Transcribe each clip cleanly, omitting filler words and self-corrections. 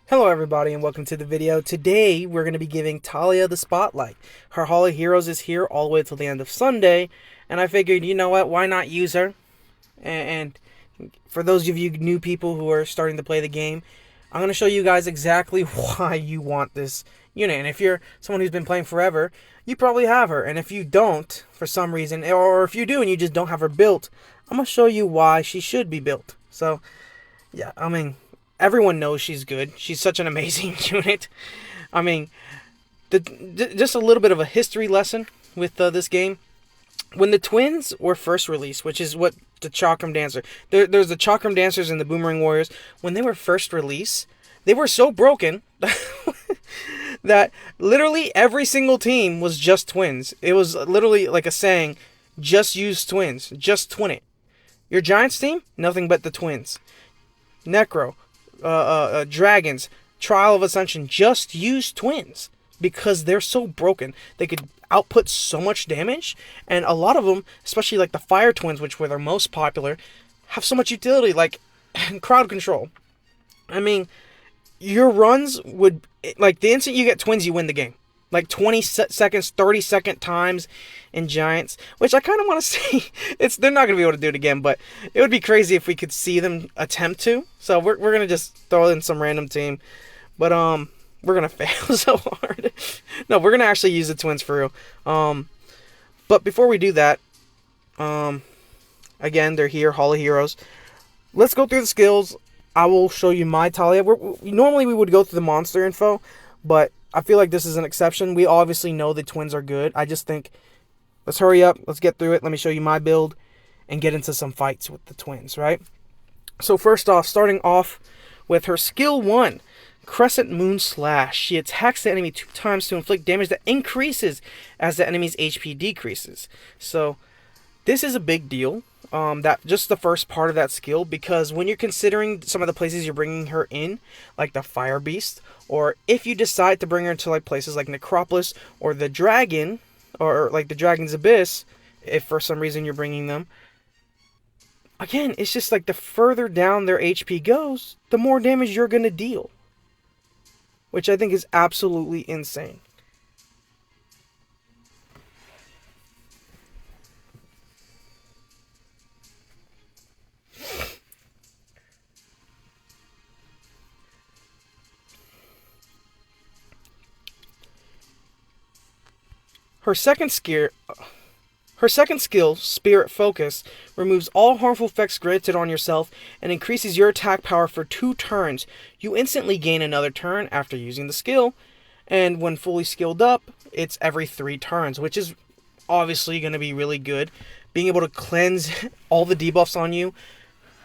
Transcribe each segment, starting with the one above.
Hello everybody and welcome to the video. Today we're going to be giving Talia the spotlight. Her Hall of Heroes is here all the way till the end of Sunday, and I figured, you know what, why not use her? And for those of you new people who are starting to play the game, I'm going to show you guys exactly why you want this unit. And if you're someone who's been playing forever, you probably have her. And if you don't, for some reason, or if you do and you just don't have her built, I'm going to show you why she should be built. So, yeah, everyone knows she's good. She's such an amazing unit. I mean, just a little bit of a history lesson with this game. When the twins were first released, which is what the Chakram Dancer... there's the Chakram Dancers and the Boomerang Warriors. When they were first released, they were so broken that literally every single team was just twins. It was literally like a saying, just use twins. Just twin it. Your Giants team? Nothing but the twins. Necro. Dragons, Trial of Ascension, just use twins because they're so broken. They could output so much damage, and a lot of them, especially like the Fire Twins, which were their most popular, have so much utility, like crowd control. I mean, your runs would, like, the instant you get twins, you win the game. Like 20 seconds, 30-second times in Giants, which I kind of want to see. They're not going to be able to do it again, but it would be crazy if we could see them attempt to. So we're going to just throw in some random team, but we're going to fail so hard. No, we're going to actually use the twins for real. But before we do that, again, they're here, Hall of Heroes. Let's go through the skills. I will show you my Talia. Normally we would go through the monster info, but I feel like this is an exception. We obviously know the twins are good. I just think, let's hurry up. Let's get through it. Let me show you my build and get into some fights with the twins, right? So first off, starting off with her skill 1, Crescent Moon Slash. She attacks the enemy 2 times to inflict damage that increases as the enemy's HP decreases. So this is a big deal. That just the first part of that skill, because when you're considering some of the places you're bringing her in, like the Fire Beast, or if you decide to bring her into like places like Necropolis or the Dragon, or like the Dragon's Abyss, if for some reason you're bringing them, again, it's just like the further down their HP goes, the more damage you're going to deal, which I think is absolutely insane. Her second skill, Spirit Focus, removes all harmful effects granted on yourself and increases your attack power for 2 turns. You instantly gain another turn after using the skill, and when fully skilled up, it's every 3 turns, which is obviously going to be really good. Being able to cleanse all the debuffs on you,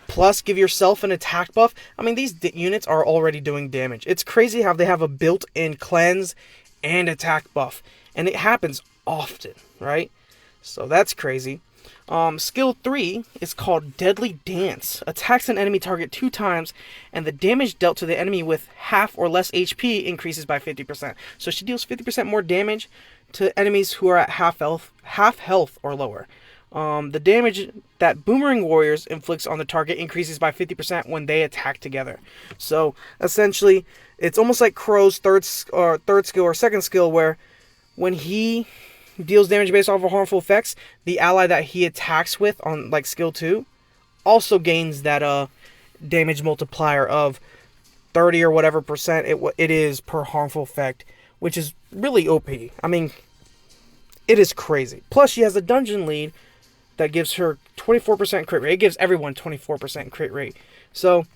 plus give yourself an attack buff. I mean, these units are already doing damage. It's crazy how they have a built-in cleanse and attack buff, and it happens often, right? So that's crazy. Skill 3 is called Deadly Dance. Attacks an enemy target 2 times, and the damage dealt to the enemy with half or less HP increases by 50%. So she deals 50% more damage to enemies who are at half health or lower. The damage that Boomerang Warriors inflicts on the target increases by 50% when they attack together. So essentially, it's almost like Crow's third skill or second skill, where when he deals damage based off of harmful effects, the ally that he attacks with on like skill 2 also gains that damage multiplier of 30 or whatever percent it is per harmful effect, which is really OP. I mean, it is crazy. Plus, she has a dungeon lead that gives her 24% crit rate. It gives everyone 24% crit rate. So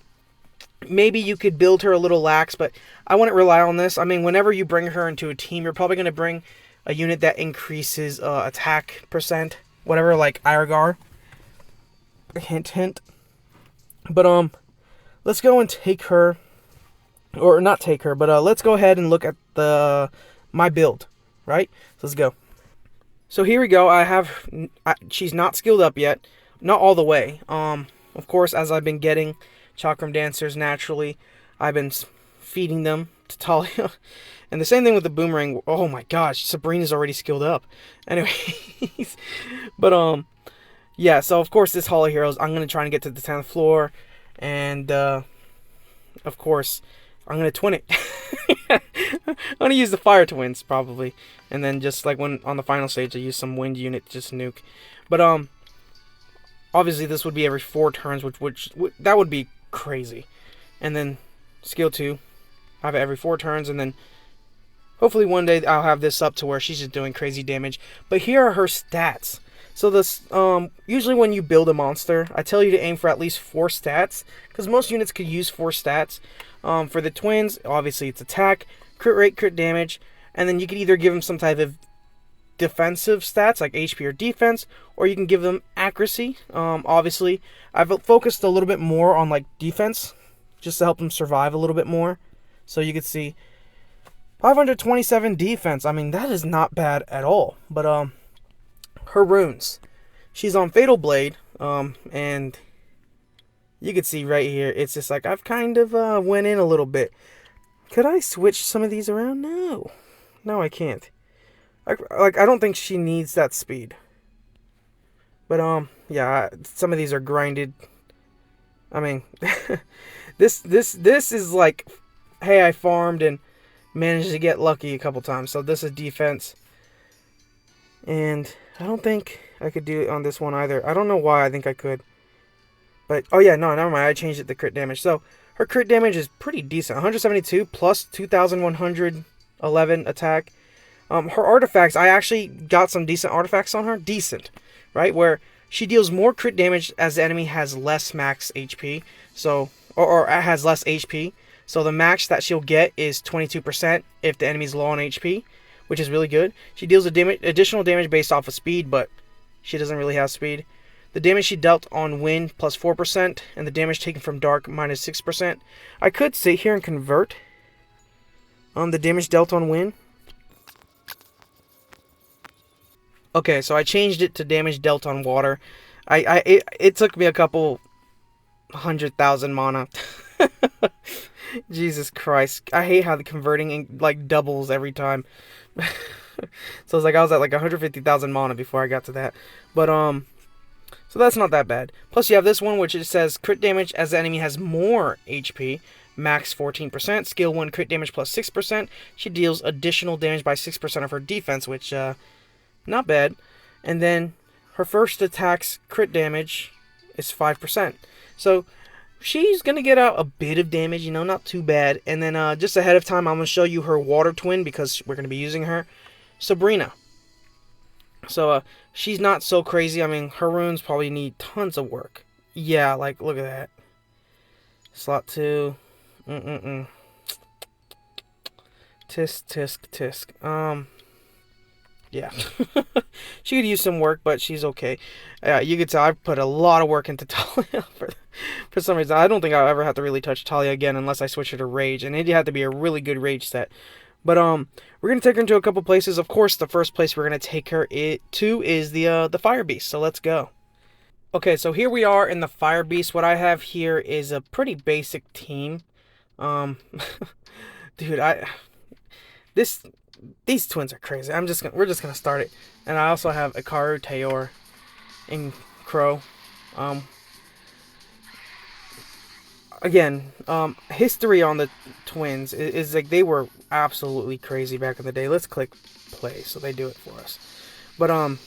maybe you could build her a little lax, but I wouldn't rely on this. I mean, whenever you bring her into a team, you're probably going to bring a unit that increases attack percent, whatever, like Iragar. Hint, hint. But let's go and take her, or not take her, but let's go ahead and look at my build, right? So let's go. So here we go. She's not skilled up yet, not all the way. Of course, as I've been getting Chakram Dancers naturally, I've been feeding them to Talia. And the same thing with the Boomerang. Oh my gosh, Sabrina's already skilled up. Anyways, but yeah, so of course this Hall of Heroes, I'm going to try and get to the 10th floor. And of course, I'm gonna twin it. I'm gonna use the fire twins probably, and then just like when on the final stage, I use some wind unit to just nuke. But obviously this would be every 4 turns, which that would be crazy. And then skill 2, I have it every 4 turns, and then hopefully one day I'll have this up to where she's just doing crazy damage. But here are her stats. So this, usually when you build a monster, I tell you to aim for at least 4 stats, because most units could use 4 stats. For the twins, obviously it's attack, crit rate, crit damage, and then you could either give them some type of defensive stats like HP or defense, or you can give them accuracy. Obviously, I've focused a little bit more on like defense, just to help them survive a little bit more. So you can see 527 defense. I mean, that is not bad at all. But her runes, she's on Fatal Blade, and you can see right here, it's just like I've kind of went in a little bit. Could I switch some of these around? No, I can't. I don't think she needs that speed. But yeah, some of these are grinded. I mean, this is like, hey, I farmed and managed to get lucky a couple times. So this is defense, and I don't think I could do it on this one either. I don't know why I think I could. But, oh yeah, no, never mind. I changed it to crit damage. So, her crit damage is pretty decent. 172 plus 2,111 attack. Her artifacts, I actually got some decent artifacts on her. Decent, right? Where she deals more crit damage as the enemy has less max HP. So, or has less HP. So, the max that she'll get is 22% if the enemy's low on HP, which is really good. She deals additional damage based off of speed, but she doesn't really have speed. The damage she dealt on wind plus 4%, and the damage taken from dark minus 6%. I could sit here and convert the damage dealt on wind. Okay, so I changed it to damage dealt on water. It took me a couple 100,000 mana. Jesus Christ. I hate how the converting like doubles every time. So it's like I was at like 150,000 mana before I got to that. But so that's not that bad. Plus you have this one which it says crit damage as the enemy has more HP, max 14%, skill 1 crit damage plus 6%. She deals additional damage by 6% of her defense, which not bad. And then her first attack's crit damage is 5%. So she's going to get out a bit of damage, you know, not too bad. And then just ahead of time, I'm going to show you her water twin because we're going to be using her. Sabrina. So she's not so crazy. I mean, her runes probably need tons of work. Yeah, like, look at that. Slot 2. Tisk, tisk, tisk. Yeah. She could use some work, but she's okay. You could tell I've put a lot of work into Talia for some reason. I don't think I'll ever have to really touch Talia again unless I switch her to Rage. And it'd have to be a really good Rage set. But we're going to take her into a couple places. Of course, the first place we're going to take her to is the Fire Beast. So let's go. Okay, so here we are in the Fire Beast. What I have here is a pretty basic team. Dude, these twins are crazy. We're just gonna start it. And I also have Ikaru, Tayor, and Crow. Again, history on the twins is like they were absolutely crazy back in the day. Let's click play so they do it for us. But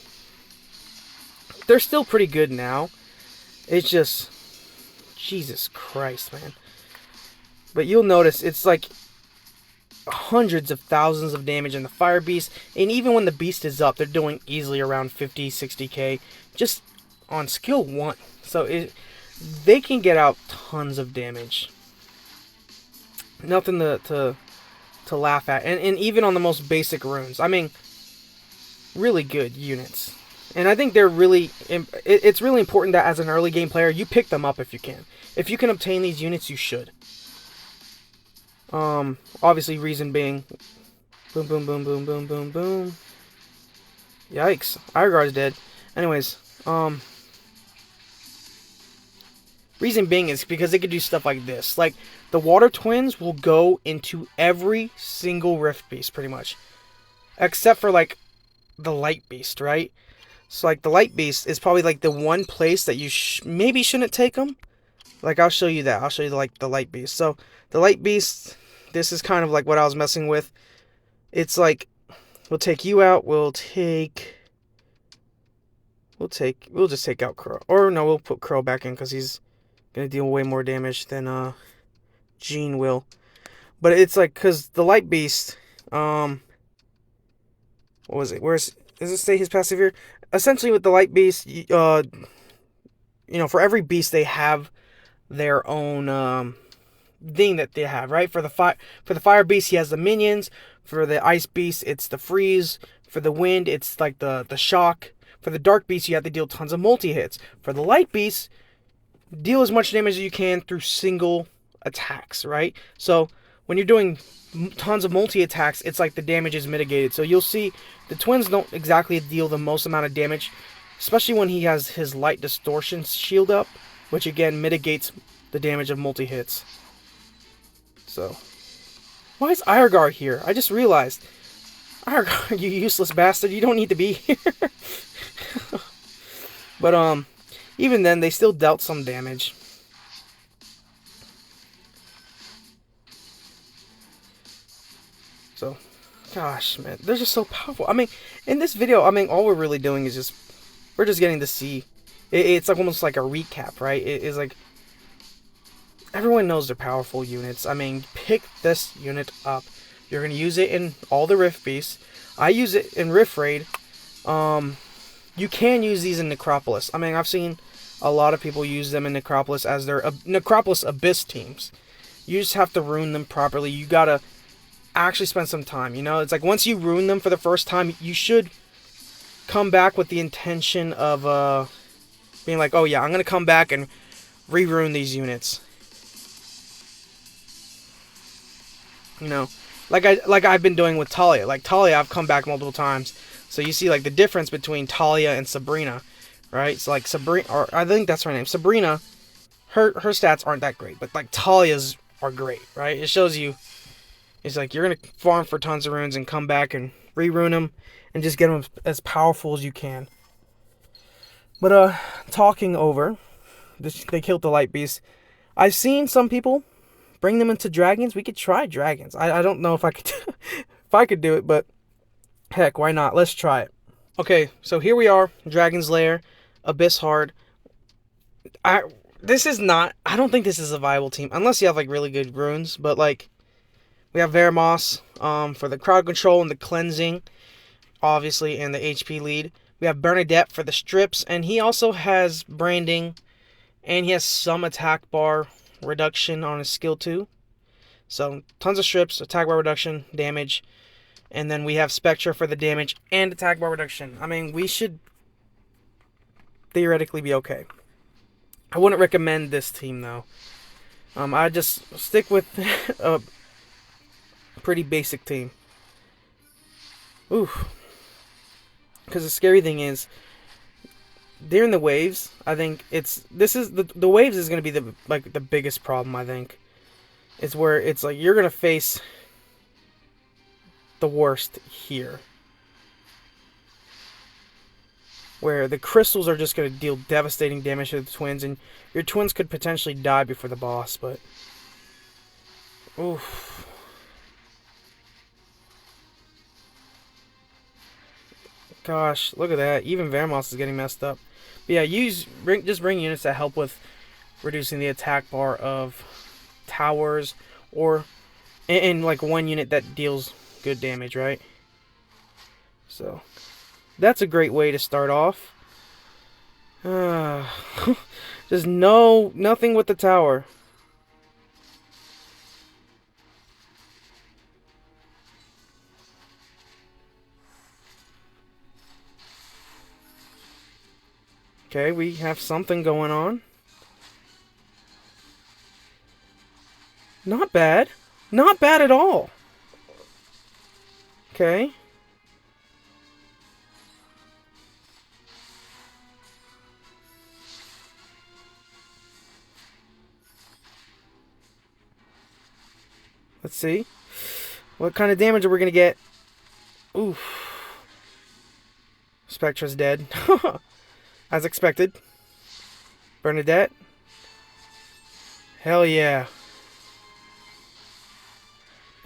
they're still pretty good now. It's just Jesus Christ, man. But you'll notice it's like hundreds of thousands of damage in the Fire Beast, and even when the beast is up, they're doing easily around 50-60k just on skill 1. So they can get out tons of damage. Nothing to laugh at. And even on the most basic runes. I mean, really good units. And I think they're really, it's really important that as an early game player, you pick them up if you can. If you can obtain these units, you should. Obviously, reason being, boom, boom, boom, boom, boom, boom, boom. Yikes, Irogar's dead. Anyways, reason being is because they could do stuff like this. Like, the Water Twins will go into every single Rift Beast, pretty much. Except for, like, the Light Beast, right? So, like, the Light Beast is probably, like, the one place that you maybe shouldn't take them. Like, I'll show you that. I'll show you, like, the Light Beast. So, the Light Beast, this is kind of like what I was messing with. It's like, we'll take you out, we'll just take out Crow. Or no, we'll put Crow back in because he's gonna deal way more damage than Jean will. But it's like, because the Light Beast, what was it? Does it say his passive here? Essentially, with the Light Beast, for every beast they have their own thing that they have, right? For the fire beast, he has the minions. For the ice beast, it's the freeze. For the wind, it's like the shock. For the dark beast, you have to deal tons of multi-hits. For the light beast, deal as much damage as you can through single attacks, right? So when you're doing tons of multi-attacks, it's like the damage is mitigated. So you'll see the twins don't exactly deal the most amount of damage, especially when he has his light distortion shield up, which again mitigates the damage of multi-hits. So, why is Irogar here? I just realized. Irogar, you useless bastard, you don't need to be here. But, even then, they still dealt some damage. So, gosh, man, they're just so powerful. I mean, in this video, all we're really doing is we're just getting to see. It's like almost like a recap, right? It's like, everyone knows they're powerful units. Pick this unit up. You're going to use it in all the Rift Beasts. I use it in Rift Raid. You can use these in Necropolis. I've seen a lot of people use them in Necropolis as their Necropolis Abyss teams. You just have to rune them properly. You got to actually spend some time. It's like once you rune them for the first time, you should come back with the intention of being like, oh yeah, I'm going to come back and re-rune these units. Like I've been doing with Talia. Like Talia, I've come back multiple times. So you see like the difference between Talia and Sabrina, right? So like Sabrina, or I think that's her name, Sabrina. Her stats aren't that great, but like Talia's are great, right? It shows you. It's like you're gonna farm for tons of runes and come back and re-rune them and just get them as powerful as you can. But talking over, they killed the Light Beast. I've seen some people bring them into dragons. We could try dragons. I don't know if I could if I could do it, but heck, why not? Let's try it. Okay, so here we are, Dragon's Lair, Abyss Hard. I don't think this is a viable team unless you have like really good runes, but like we have Veramos for the crowd control and the cleansing, obviously, and the HP lead. We have Bernadette for the strips, and he also has branding, and he has some attack bar reduction on his skill too. So tons of strips, attack bar reduction, damage, and then we have Spectra for the damage and attack bar reduction. We should theoretically be okay. I wouldn't recommend this team though. I'd just stick with a pretty basic team. Oof. Because the scary thing is, during the waves, I think the waves is going to be the biggest problem. I think it's where it's like you're going to face the worst here, where the crystals are just going to deal devastating damage to the twins, and your twins could potentially die before the boss. But oof. Gosh, look at that. Even Veramos is getting messed up. But yeah, just bring units that help with reducing the attack bar of towers, or in like one unit that deals good damage, right? So that's a great way to start off. Just nothing with the tower. Okay, we have something going on. Not bad. Not bad at all. Okay. Let's see. What kind of damage are we going to get? Oof. Spectra's dead. As expected. Bernadette. Hell yeah.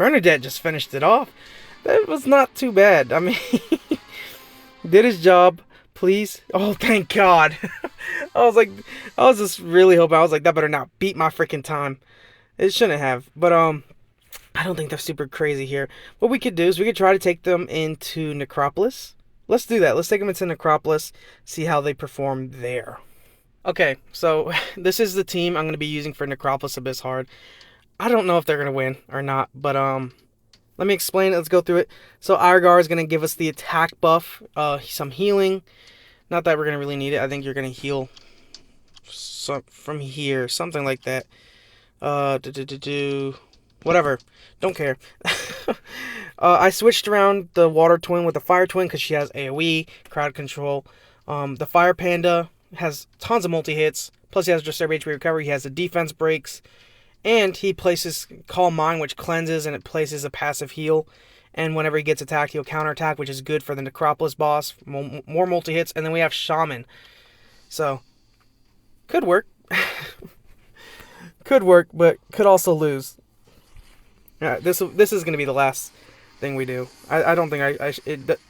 Bernadette just finished it off. That was not too bad. I mean, did his job. Please. Oh, thank God. I was just really hoping. I was like, that better not beat my freaking time. It shouldn't have. But, I don't think they're super crazy here. What we could do is we could try to take them into Necropolis. Let's do that. Let's take them into Necropolis, see how they perform there. Okay, so this is the team I'm going to be using for Necropolis Abyss Hard. I don't know if they're going to win or not, but let me explain it. Let's go through it. So Argar is going to give us the attack buff, some healing. Not that we're going to really need it. I think you're going to heal from here, something like that. Whatever. Don't care. I switched around the Water Twin with the Fire Twin because she has AoE, crowd control. The Fire Panda has tons of multi-hits. Plus he has Disturb HP Recovery. He has the defense breaks. And he places Calm Mind, which cleanses, and it places a passive heal. And whenever he gets attacked, he'll counterattack, which is good for the Necropolis boss. More multi-hits. And then we have Shaman. So, could work. Could work, but could also lose. This is going to be the last thing we do. I don't think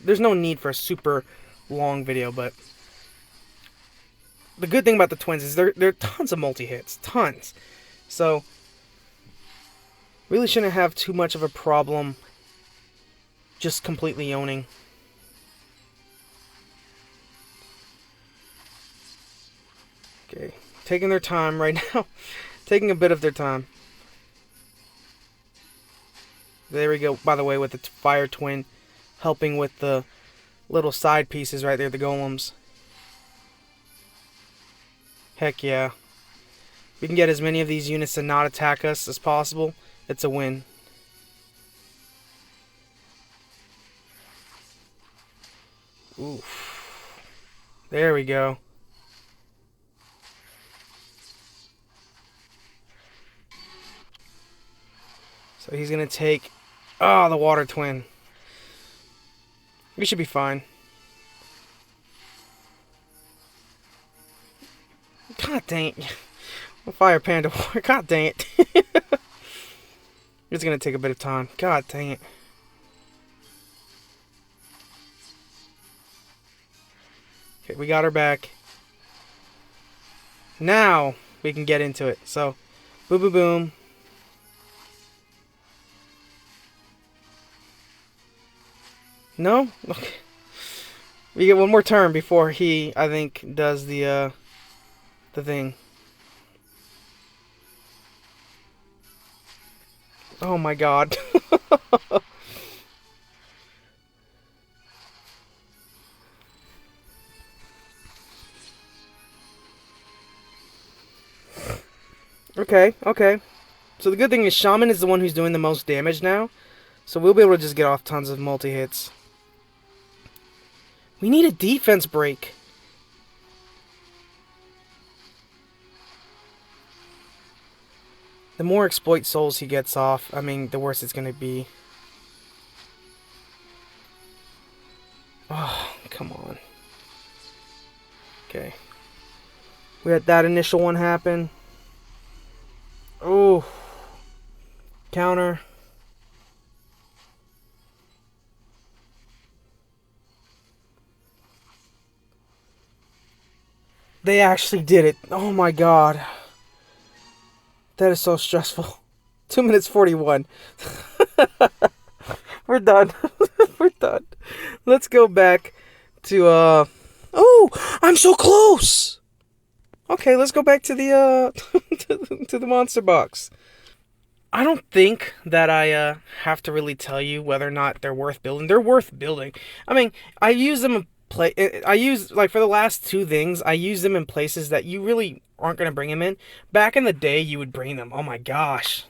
there's no need for a super long video, but the good thing about the twins is there are tons of multi-hits. Tons. So, really shouldn't have too much of a problem just completely owning. Okay. Taking their time right now. Taking a bit of their time. There we go, by the way, with the Fire Twin helping with the little side pieces right there, the golems. Heck yeah. We can get as many of these units to not attack us as possible. It's a win. Oof. There we go. So he's going to take... Oh, the Water Twin. We should be fine. God dang it. Fire Panda War. God dang it. It's going to take a bit of time. God dang it. Okay, we got her back. Now we can get into it. So, boom, boom, boom. No? Okay. We get one more turn before he, I think, does the thing. Oh my god. Okay, okay. So the good thing is Shaman is the one who's doing the most damage now. So we'll be able to just get off tons of multi-hits. We need a defense break. The more exploit souls he gets off, I mean, the worse it's going to be. Oh, come on. Okay. We had that initial one happen. Oh. Counter. They actually did it. Oh my god. That is so stressful. 2 minutes 41. We're done. We're done. Let's go back to Oh, I'm so close. Okay, let's go back to the to the monster box. I don't think that I have to really tell you whether or not they're worth building. They're worth building. I mean, I use them like for the last two things, I use them in places that you really aren't going to bring them in. Back in the day, you would bring them. Oh my gosh.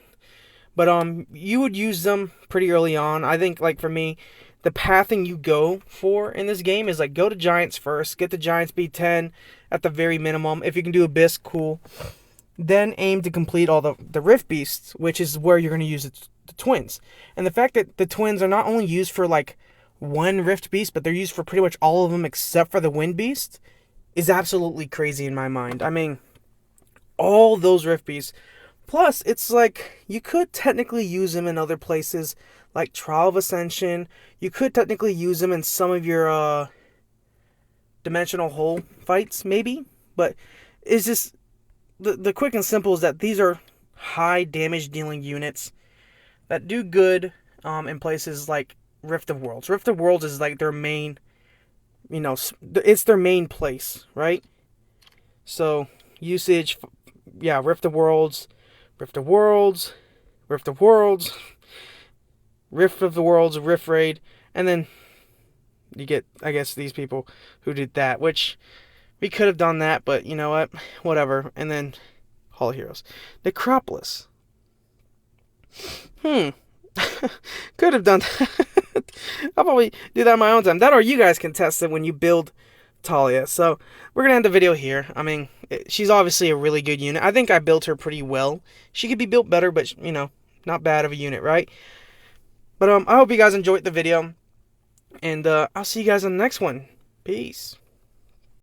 But you would use them pretty early on. I think, like, for me, the pathing you go for in this game is, like, go to Giants first. Get the Giants B10 at the very minimum. If you can do Abyss, cool. Then aim to complete all the Rift Beasts, which is where you're going to use the Twins. And the fact that the Twins are not only used for, like, one Rift Beast, but they're used for pretty much all of them except for the Wind Beast is absolutely crazy in my mind. I mean, all those Rift Beasts Plus, it's like you could technically use him in other places, like Trial of Ascension. You could technically use him in some of your dimensional hole fights, maybe. But it's just the quick and simple is that these are high damage dealing units that do good in places like Rift of Worlds. Rift of Worlds is like their main, it's their main place, right? So usage, yeah, Rift of Worlds, Rift of Worlds, Rift of Worlds, Rift of the Worlds, Rift Raid, and then you get, I guess, these people who did that, which we could have done that, but you know what? Whatever. And then Hall of Heroes. Necropolis. Could have done that. I'll probably do that on my own time. That or you guys can test it when you build Talia. So we're going to end the video here. I mean, she's obviously a really good unit. I think I built her pretty well. She could be built better, but, not bad of a unit, right? But I hope you guys enjoyed the video. And I'll see you guys on the next one. Peace.